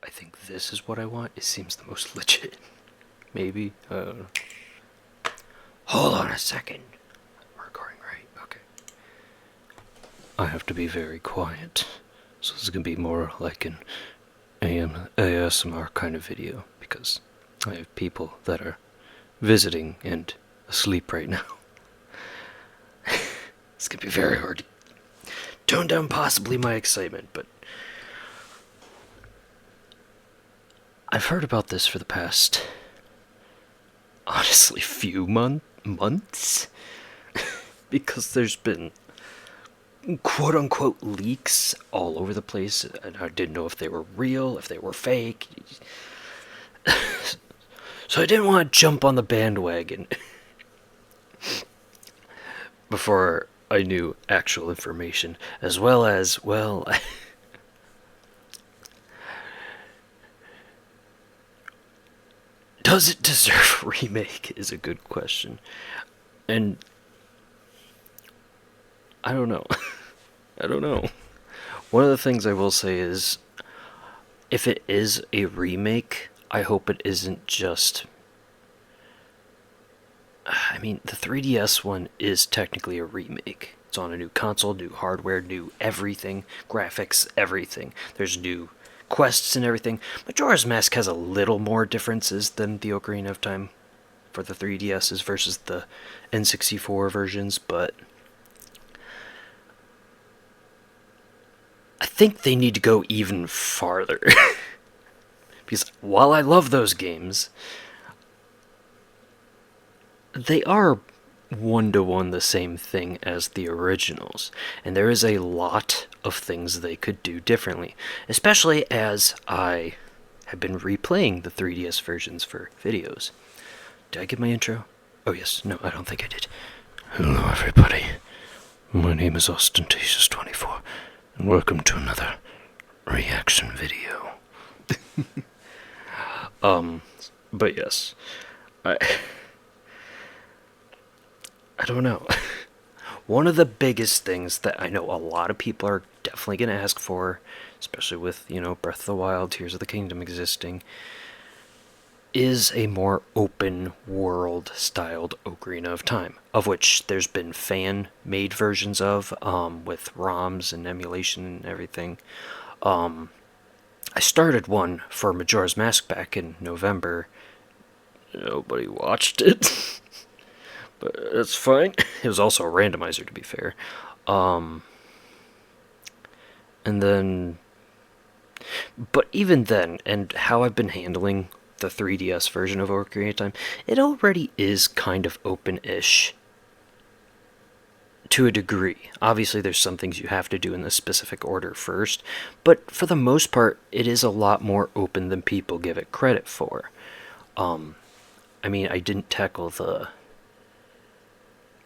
I think this is what I want. It seems the most legit. Maybe. Hold on a second. We're recording, right? Okay. I have to be very quiet. So this is going to be more like an ASMR kind of video because I have people that are visiting and asleep right now. It's going to be very hard to tone down possibly my excitement, but I've heard about this for the past, honestly, few months because there's been quote-unquote leaks all over the place, and I didn't know if they were real, if they were fake. So I didn't want to jump on the bandwagon before I knew actual information, as well as, well, does it deserve a remake is a good question. And I don't know. I don't know. One of the things I will say is, if it is a remake, I hope it isn't just... I mean, the 3DS one is technically a remake. It's on a new console, new hardware, new everything, graphics, everything. There's new quests and everything. Majora's Mask has a little more differences than the Ocarina of Time for the 3DSs versus the N64 versions, but I think they need to go even farther. Because while I love those games, they are one-to-one the same thing as the originals, and there is a lot of things they could do differently, especially as I have been replaying the 3DS versions for videos. Did I give my intro? Oh yes, no, I don't think I did. Hello everybody, my name is Ostentatious24, and welcome to another reaction video. But yes, I don't know. One of the biggest things that I know a lot of people are definitely going to ask for, especially with, Breath of the Wild, Tears of the Kingdom existing, is a more open world styled Ocarina of Time, of which there's been fan-made versions of, with ROMs and emulation and everything. I started one for Majora's Mask back in November. Nobody watched it. But that's fine. It was also a randomizer, to be fair. And then... But even then, and how I've been handling the 3DS version of Ocarina of Time, it already is kind of open-ish. To a degree. Obviously, there's some things you have to do in the specific order first, but for the most part, it is a lot more open than people give it credit for. I mean, I didn't tackle the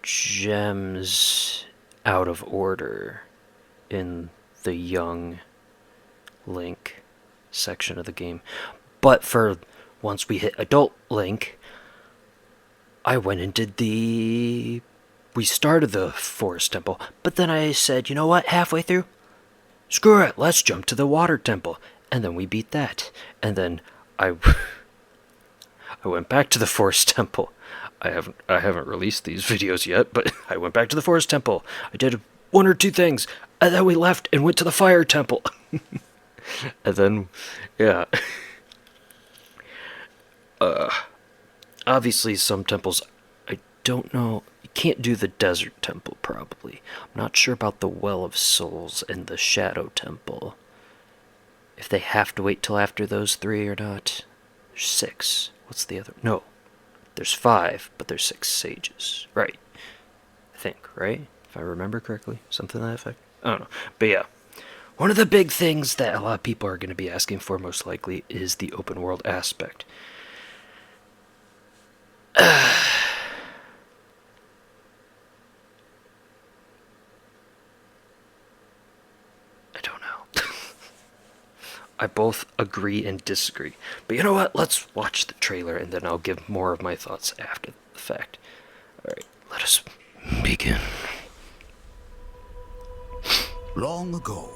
gems out of order in the young Link section of the game, but for once we hit adult Link, I went and did we started the forest temple, but then I said, you know what, halfway through, screw it, let's jump to the water temple, and then we beat that, and then I went back to the forest temple. I haven't released these videos yet, but I went back to the forest temple. I did one or two things, and then we left and went to the fire temple. And then, yeah. Obviously, some temples, I don't know. You can't do the desert temple, probably. I'm not sure about the Well of Souls and the Shadow Temple. If they have to wait till after those three or not. There's 6. What's the other? No. There's 5, but there's 6 sages. Right. I think, right? If I remember correctly. Something to that effect. I don't know. But yeah. One of the big things that a lot of people are going to be asking for most likely is the open world aspect. I don't know. I both agree and disagree. But you know what? Let's watch the trailer and then I'll give more of my thoughts after the fact. Alright, let us begin. Long ago,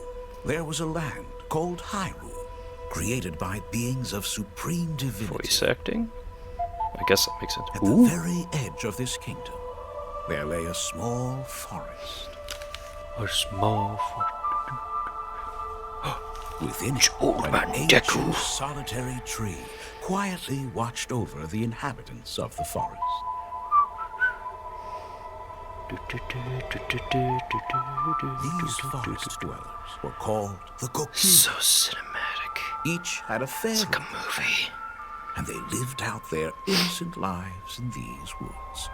there was a land called Hyrule, created by beings of supreme divinity. Voice acting? I guess that makes sense. At Ooh. the very edge of this kingdom, there lay a small forest. A small Within it, old an man ancient Deku. solitary tree quietly watched over the inhabitants of the forest. These forest dwellers were called the Kokiri. So cinematic. Each had a family, It's like a movie. and they lived out their innocent lives in these woods.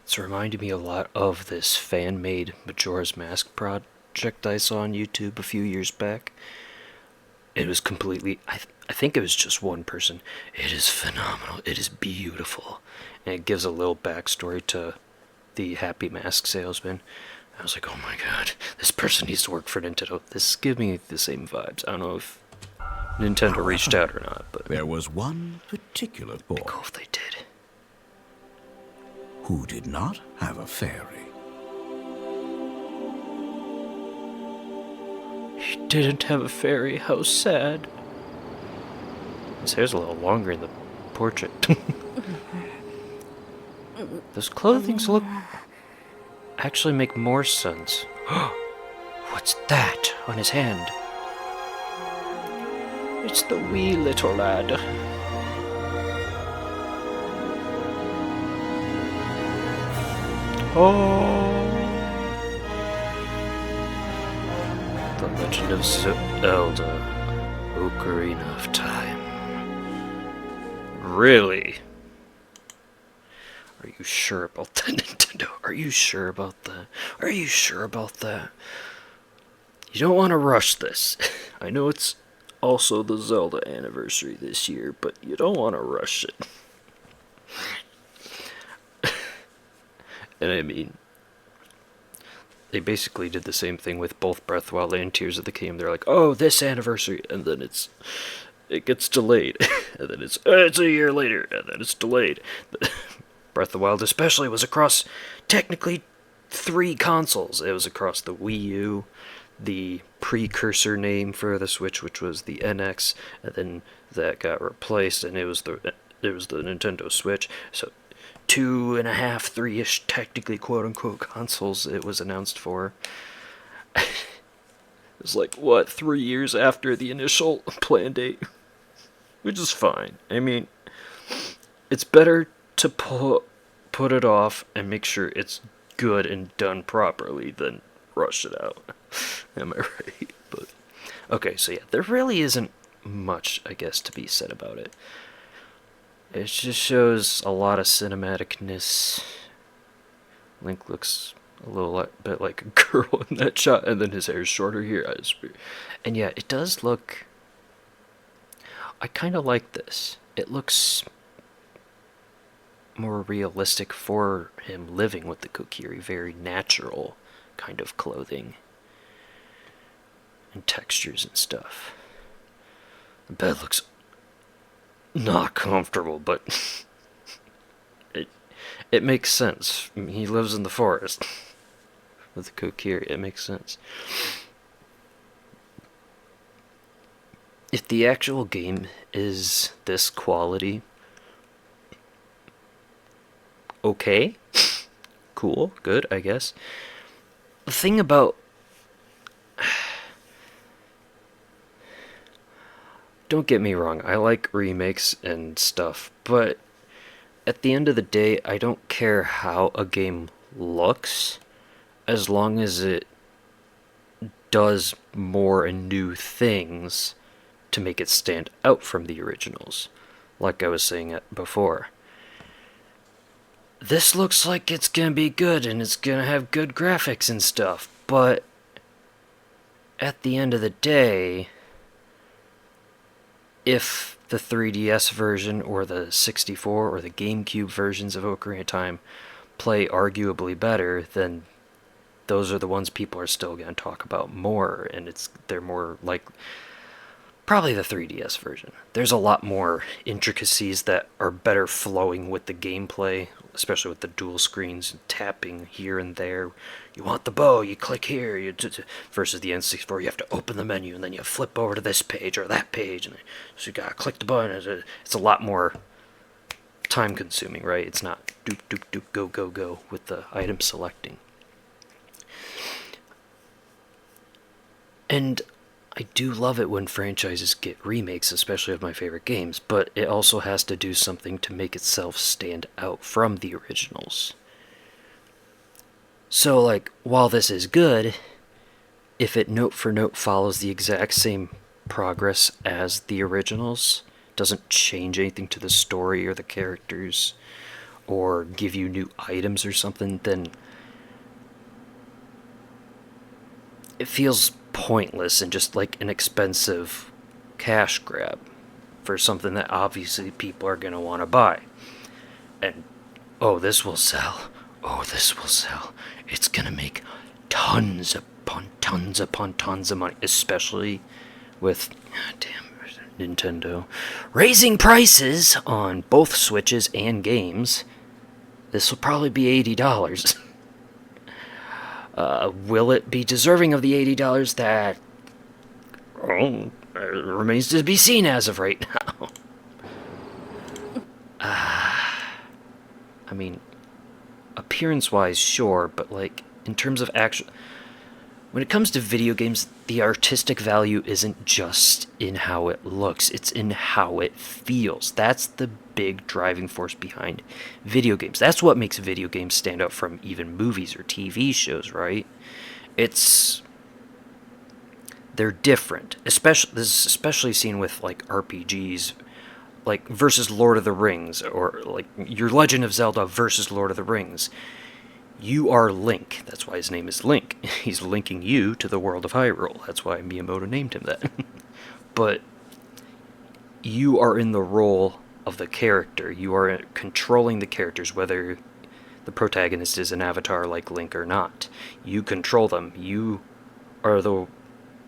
It's reminded me a lot of this fan-made Majora's Mask project I saw on YouTube a few years back. It was completely... I think it was just one person. It is phenomenal. It is beautiful. And it gives a little backstory to the Happy Mask salesman. I was like, oh my god, this person needs to work for Nintendo. This gives me the same vibes. I don't know if Nintendo reached out or not, but... There was one particular boy It'd be cool if they did. who did not have a fairy. He didn't have a fairy. How sad. His hair's a little longer in the portrait. Those clothings look... actually make more sense. What's that on his hand? It's the wee little lad. Oh! The Legend of Zelda, Ocarina of Time. Really? Are you sure about that, Nintendo? Are you sure about that? Are you sure about that? You don't want to rush this. I know it's also the Zelda anniversary this year, but you don't want to rush it. And I mean, they basically did the same thing with both Breath of the Wild and Tears of the Kingdom. They're like, oh, this anniversary, and then it gets delayed, and then it's a year later, and then it's delayed. Breath of the Wild especially was across technically 3 consoles. It was across the Wii U, the precursor name for the Switch, which was the NX, and then that got replaced, and it was the Nintendo Switch. So 2.5, 3-ish, technically quote-unquote consoles it was announced for. It was like, what, 3 years after the initial plan date? Which is fine. I mean, it's better to put it off and make sure it's good and done properly than rush it out. Am I right? But okay, so yeah, there really isn't much, I guess, to be said about it. It just shows a lot of cinematicness. Link looks a little bit like a girl in that shot, and then his hair's shorter here. And yeah, it does look... I kind of like this. It looks more realistic for him living with the Kokiri. Very natural kind of clothing. And textures and stuff. The bed looks not comfortable, but it makes sense. I mean, he lives in the forest with the Kokiri. It makes sense. If the actual game is this quality, okay, cool, good, I guess. The thing about... Don't get me wrong, I like remakes and stuff, but at the end of the day, I don't care how a game looks, as long as it does more and new things to make it stand out from the originals, like I was saying before. This looks like it's gonna be good, and it's gonna have good graphics and stuff, but at the end of the day, if the 3DS version or the 64 or the GameCube versions of Ocarina of Time play arguably better, then those are the ones people are still going to talk about more, and they're more like probably the 3DS version. There's a lot more intricacies that are better flowing with the gameplay, especially with the dual screens and tapping here and there. You want the bow, you click here. Versus the N64, you have to open the menu and then you flip over to this page or that page, and so you gotta click the button. It's a lot more time consuming, right? It's not doop doop doop go go go with the item selecting. And I do love it when franchises get remakes, especially of my favorite games, but it also has to do something to make itself stand out from the originals. So, like, while this is good, if it note for note follows the exact same progress as the originals, doesn't change anything to the story or the characters, or give you new items or something, then it feels pointless and just like an expensive cash grab for something that obviously people are going to want to buy. And, oh, this will sell. Oh, this will sell. It's going to make tons upon tons upon tons of money, especially with, damn, Nintendo raising prices on both Switches and games. This will probably be $80. Will it be deserving of the $80? That remains to be seen as of right now. I mean, appearance-wise, sure, but like in terms of actual, when it comes to video games, the artistic value isn't just in how it looks; it's in how it feels. That's the big driving force behind video games. That's what makes video games stand out from even movies or TV shows, right? It's they're different. Especially this is especially seen with like RPGs, like versus Lord of the Rings, or like your Legend of Zelda versus Lord of the Rings. You are Link. That's why his name is Link. He's linking you to the world of Hyrule. That's why Miyamoto named him that. But you are in the role of the character. You are controlling the characters, whether the protagonist is an avatar like Link or not. You control them. You are the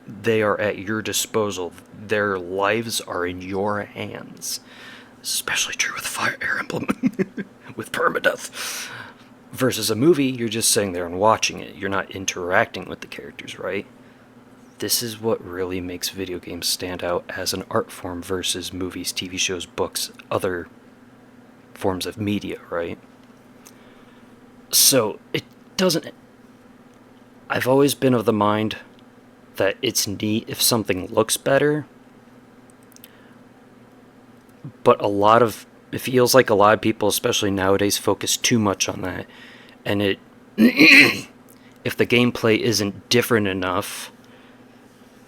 they are at your disposal. Their lives are in your hands. This is especially true with Fire Emblem, with permadeath. Versus a movie, you're just sitting there and watching it. You're not interacting with the characters, right? This is what really makes video games stand out as an art form versus movies, TV shows, books, other forms of media, right? So, it doesn't. I've always been of the mind that it's neat if something looks better, but it feels like a lot of people, especially nowadays, focus too much on that, and it if the gameplay isn't different enough,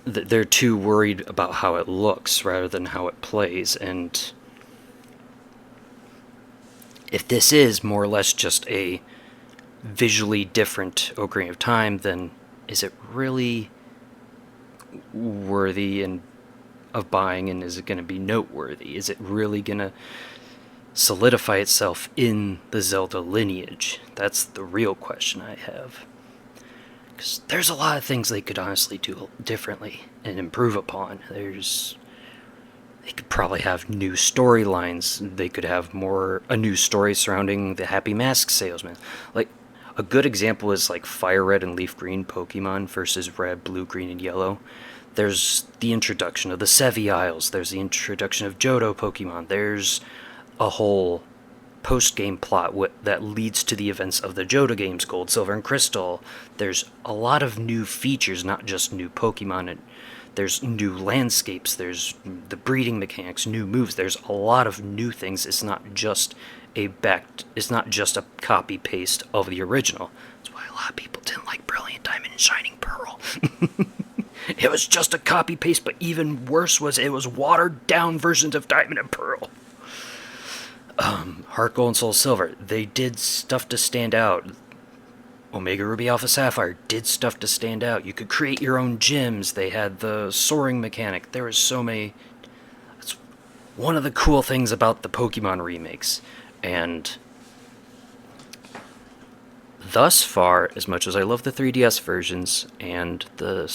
they're too worried about how it looks rather than how it plays. And if this is more or less just a visually different Ocarina of Time, then is it really worthy and of buying, and is it going to be noteworthy? Is it really going to solidify itself in the Zelda lineage? That's the real question I have. Because there's a lot of things they could honestly do differently and improve upon. They could probably have new storylines. They could have a new story surrounding the Happy Mask Salesman. Like, a good example is like Fire Red and Leaf Green Pokemon versus Red, Blue, Green, and Yellow. There's the introduction of the Sevi Isles. There's the introduction of Johto Pokemon. There's a whole post-game plot that leads to the events of the Johto games, Gold, Silver, and Crystal. There's a lot of new features, not just new Pokemon. And there's new landscapes. There's the breeding mechanics, new moves. There's a lot of new things. It's not just it's not just a copy paste of the original. That's why a lot of people didn't like Brilliant Diamond and Shining Pearl. It was just a copy paste, but even worse was it was watered down versions of Diamond and Pearl. Heart Gold and Soul Silver, they did stuff to stand out. Omega Ruby Alpha Sapphire did stuff to stand out. You could create your own gyms. They had the soaring mechanic. There was so many. That's one of the cool things about the Pokemon remakes. And thus far, as much as I love the 3DS versions and the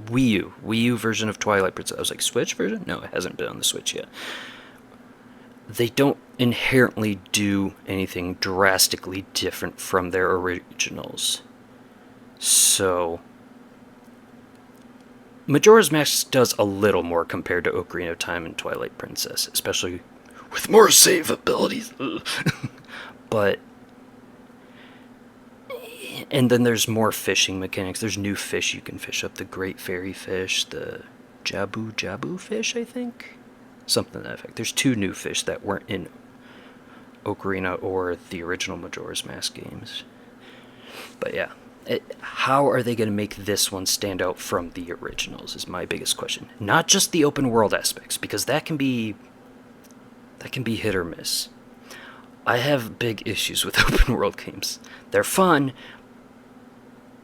Wii U version of Twilight Princess, I was like, Switch version? No, it hasn't been on the Switch yet. they don't inherently do anything drastically different from their originals. So, Majora's Mask does a little more compared to Ocarina of Time and Twilight Princess, especially with more save abilities. But, and then there's more fishing mechanics. There's new fish you can fish up, the Great Fairy Fish, the Jabu Jabu fish, I think? Something to that effect. There's two new fish that weren't in Ocarina or the original Majora's Mask games. But yeah, how are they going to make this one stand out from the originals is my biggest question. Not just the open world aspects, because that can be hit or miss. I have big issues with open world games. They're fun,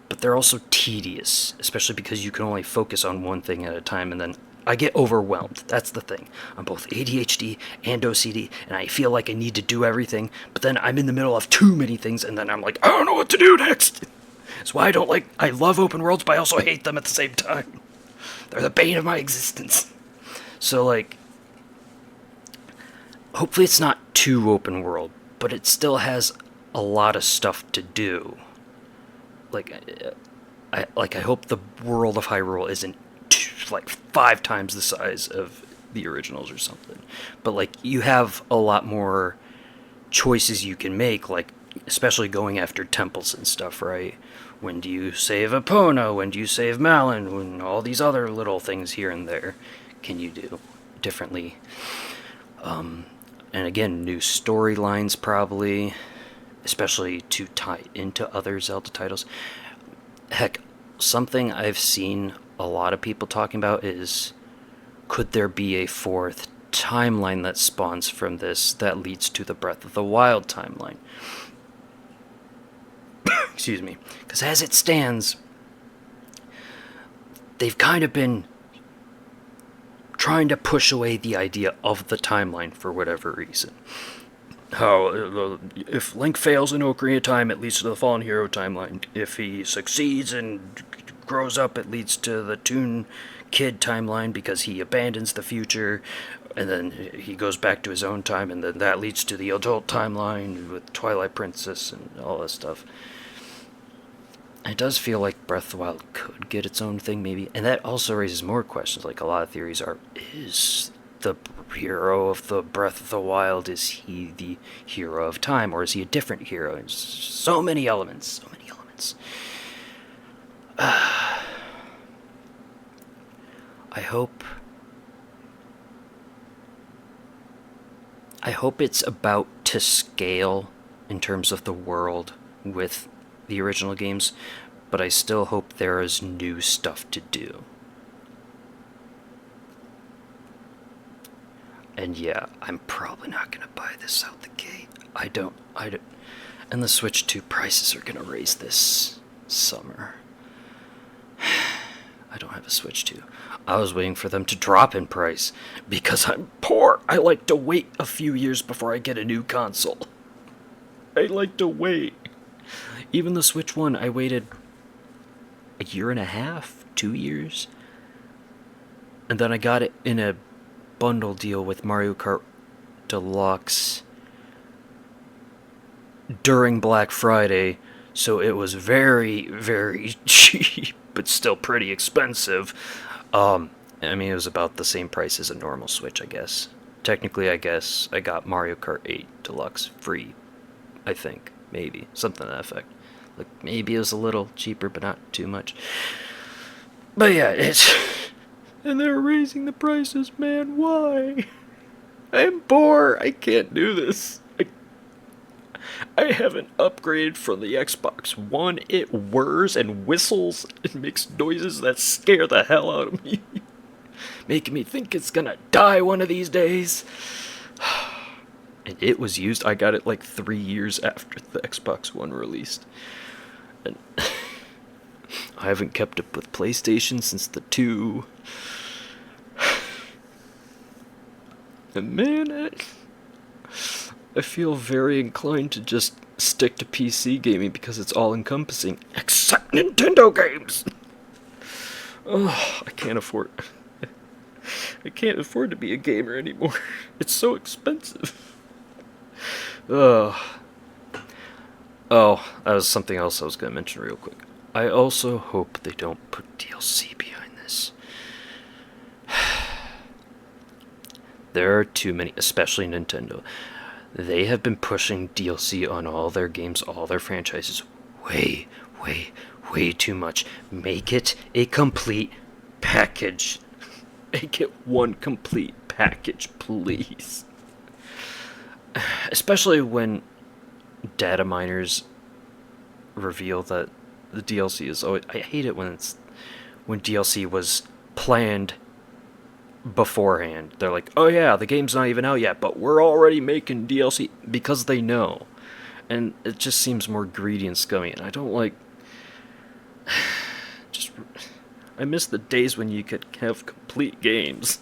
but they're also tedious, especially because you can only focus on one thing at a time, and then I get overwhelmed. That's the thing. I'm both ADHD and OCD, and I feel like I need to do everything, but then I'm in the middle of too many things, and then I'm like, I don't know what to do next. That's why I love open worlds, but I also hate them at the same time. They're the bane of my existence. So, like, hopefully it's not too open world, but it still has a lot of stuff to do. I hope the world of Hyrule isn't like 5 times the size of the originals or something. But like you have a lot more choices you can make, like especially going after temples and stuff, right? When do you save Epona? When do you save Malon? When all these other little things here and there can you do differently? And again, new storylines probably, especially to tie into other Zelda titles. Heck, something I've seen a lot of people talking about is, could there be a fourth timeline that spawns from this that leads to the Breath of the Wild timeline? Excuse me. Because as it stands, they've kind of been trying to push away the idea of the timeline for whatever reason. How if Link fails in Ocarina of Time, it leads to the Fallen Hero timeline. If he succeeds and grows up, it leads to the Toon Kid timeline because he abandons the future, and then he goes back to his own time, and then that leads to the adult timeline with Twilight Princess and all that stuff. It does feel like Breath of the Wild could get its own thing, maybe. And that also raises more questions. Like, a lot of theories are, is the hero of the Breath of the Wild, is he the hero of time, or is he a different hero? And so many elements, so many elements. I hope it's about to scale in terms of the world with the original games, but I still hope there is new stuff to do. And yeah, I'm probably not gonna buy this out the gate. I don't. And the Switch 2 prices are gonna raise this summer. I don't have a Switch 2. I was waiting for them to drop in price because I'm poor. I like to wait a few years before I get a new console. I like to wait. Even the Switch 1, I waited a year and a half, 2 years. And then I got it in a bundle deal with Mario Kart Deluxe during Black Friday, so it was very, very cheap, but still pretty expensive. I mean, it was about the same price as a normal Switch, I guess. Technically, I guess I got Mario Kart 8 Deluxe free, I think. Maybe. Something to that effect. Like, maybe it was a little cheaper, but not too much. But yeah, it's... And they're raising the prices, man. Why? I'm poor. I can't do this. I haven't upgraded from the Xbox One. It whirs and whistles and makes noises that scare the hell out of me. Making me think it's gonna die one of these days. And it was used. I got it like 3 years after the Xbox One released. And I haven't kept up with PlayStation since the 2. And man, I feel very inclined to just stick to PC gaming because it's all encompassing, except Nintendo games. Oh, I can't afford. I can't afford to be a gamer anymore. It's so expensive. Ugh. Oh, that was something else I was going to mention real quick. I also hope they don't put DLC behind this. There are too many, especially Nintendo. They have been pushing DLC on all their games, all their franchises, way, way, way too much. Make it a complete package. Make it one complete package, please. Especially when data miners reveal that the DLC is always. I hate it when DLC was planned beforehand. They're like, oh yeah, the game's not even out yet, but we're already making DLC because they know. And it just seems more greedy and scummy, and I don't like. Just. I miss the days when you could have complete games.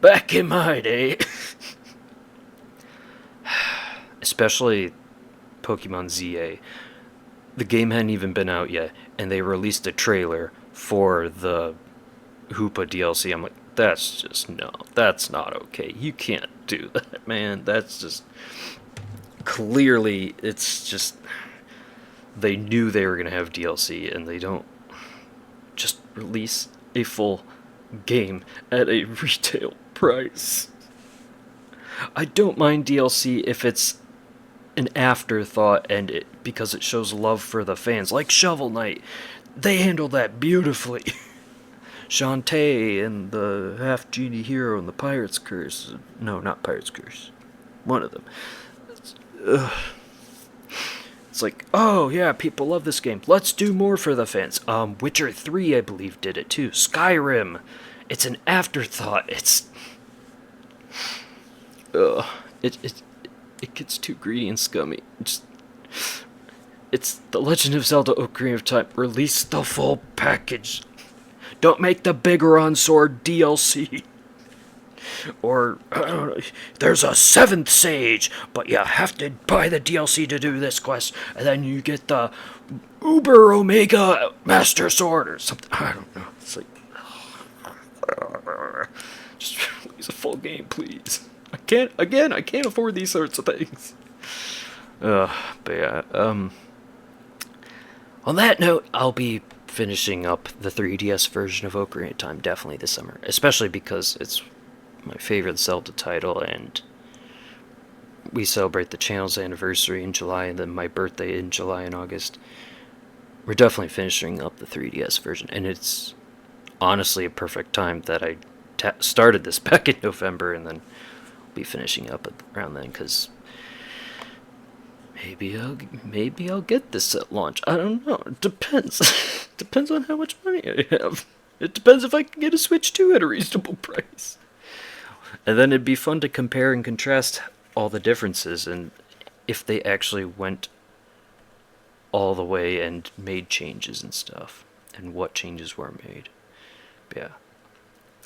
Back in my day. Especially Pokemon ZA. The game hadn't even been out yet, and they released a trailer for the Hoopa DLC. I'm like, that's just no, that's not okay. You can't do that, man. That's just clearly, it's just they knew they were gonna have DLC, and they don't just release a full game at a retail price. I don't mind DLC if it's an afterthought and because it shows love for the fans, like Shovel Knight. They handled that beautifully. Shantae and the Half Genie Hero and the Pirate's Curse. No, not Pirate's Curse. One of them. Ugh. It's like, oh yeah, people love this game. Let's do more for the fans. Witcher 3, I believe, did it too. Skyrim. It's an afterthought. It's. Ugh. It gets too greedy and scummy. It's The Legend of Zelda Ocarina of Time. Release the full package. Don't make the Bigoron Sword DLC. Or, I don't know, there's a 7th Sage, but you have to buy the DLC to do this quest, and then you get the Uber Omega Master Sword or something. I don't know. It's like, just release a full game, please. I can't afford these sorts of things. But yeah, on that note, I'll be finishing up the 3DS version of Ocarina of Time definitely this summer, especially because it's my favorite Zelda title, and we celebrate the channel's anniversary in July, and then my birthday in July and August. We're definitely finishing up the 3DS version, and it's honestly a perfect time that I started this back in November, and then be finishing up around then, because maybe I'll get this at launch. I don't know. It depends. Depends on how much money I have. It depends if I can get a Switch 2 at a reasonable price. And then it'd be fun to compare and contrast all the differences, and if they actually went all the way and made changes and stuff, and what changes were made. But yeah.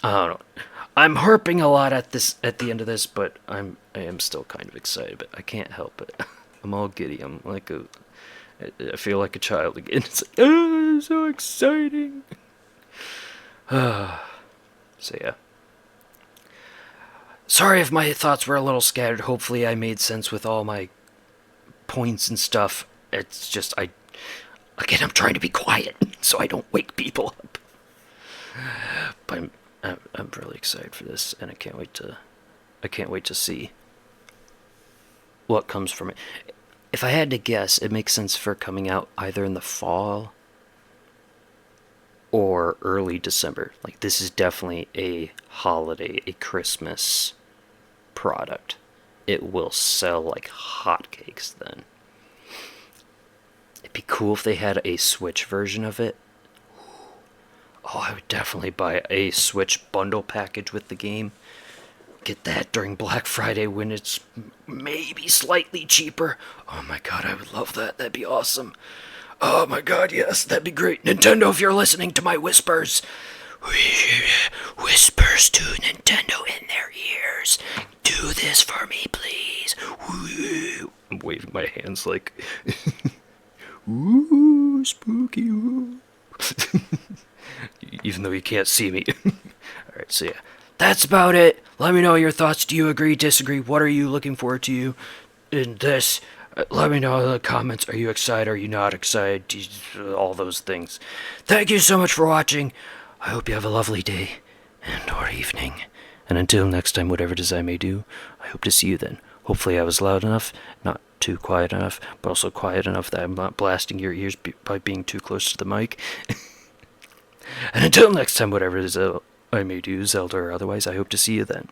I don't know. I'm harping a lot at the end of this, but I am still kind of excited, but I can't help it. I'm all giddy. I feel like a child again. It's like, oh, so exciting. So yeah. Sorry if my thoughts were a little scattered. Hopefully I made sense with all my points and stuff. It's just I'm trying to be quiet so I don't wake people up. But I'm really excited for this, and I can't wait to see what comes from it. If I had to guess, it makes sense for coming out either in the fall or early December. Like, this is definitely a holiday, a Christmas product. It will sell like hotcakes then. It'd be cool if they had a Switch version of it. Oh, I would definitely buy a Switch bundle package with the game. Get that during Black Friday when it's maybe slightly cheaper. Oh my god, I would love that. That'd be awesome. Oh my god, yes, that'd be great. Nintendo, if you're listening to my whispers, whispers to Nintendo in their ears. Do this for me, please. I'm waving my hands like, ooh, spooky, ooh. Even though you can't see me. Alright, so yeah. That's about it. Let me know your thoughts. Do you agree, disagree? What are you looking forward to you in this? Let me know in the comments. Are you excited? Are you not excited? All those things. Thank you so much for watching. I hope you have a lovely day and or evening. And until next time, whatever it is I may do, I hope to see you then. Hopefully I was loud enough, not too quiet enough, but also quiet enough that I'm not blasting your ears by being too close to the mic. And until next time, whatever it is I may do, Zelda or otherwise, I hope to see you then.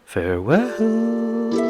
Farewell.